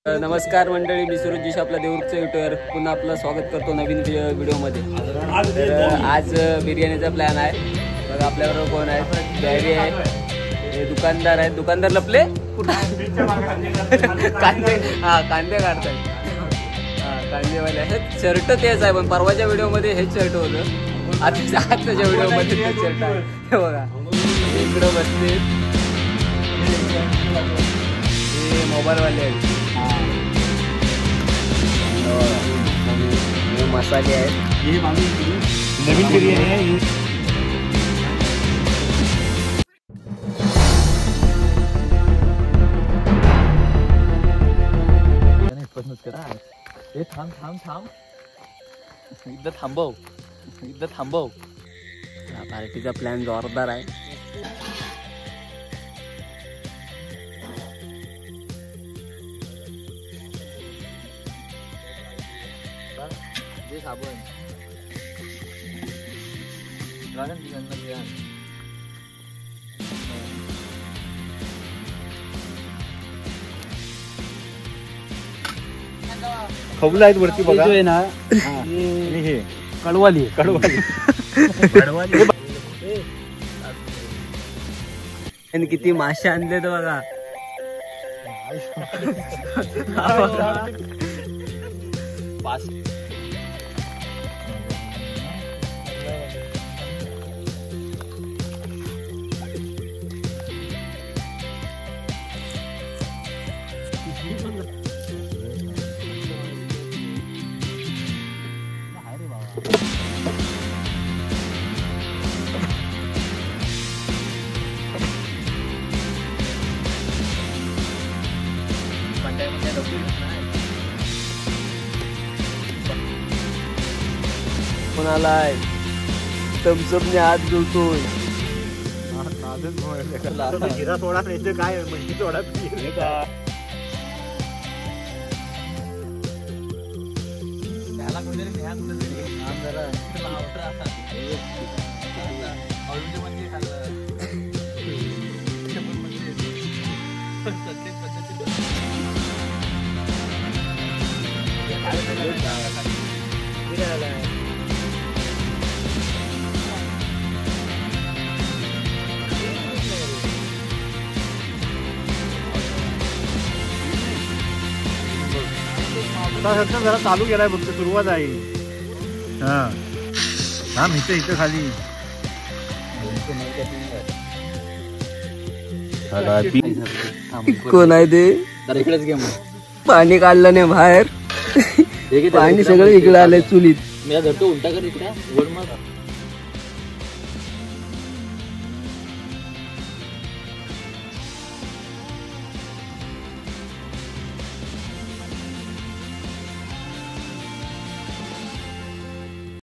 नमस्कार मंडळी, मी सुरज जोशी आपल्या देऊरचं युट्यूबर पुन्हा आपलं स्वागत करतो नवीन व्हिडिओमध्ये। तर आज बिर्याणीचा प्लॅन आहे। बघा आपल्याबरोबर कोण आहे? डॅडी आहे, हे दुकानदार आहेत। दुकानदार लपले कांदे, हा कांदे काढतात, हा कांदेवाले आहेत। शर्ट तेच आहे, पण परवाच्या व्हिडिओमध्ये हेच शर्ट होतं, आताच्या व्हिडिओमध्ये तेच शर्ट आहे। हे बघा इकडं बसले, हे मोबाईलवाले आहेत। हे मसाले आहेत, हे नवीन बिर्याणी आहे। हे थांब थांब थांब, इथं थांबव, इथं थांबव। पार्टीचा प्लॅन जोरदार आहे। साबण खवला आहेत वरती बघा, आहे ना, आणि हे कडवाली आणि किती मासे आणले तर बघा। कोणाला थम्सअपने हात धुतोय, जिरा सोडा नाही काय म्हणजे सोडा जरा चालू केलाय, फक्त सुरुवात आहे। हा थांब, इथं इथं खाली कोण आहे ते? इकडेच घे मग, पाणी काढलं नाही बाहेर, पाणी सगळं इकडे आलंय चुलीत। मी धरतो उलटा कर, इकडे वर मग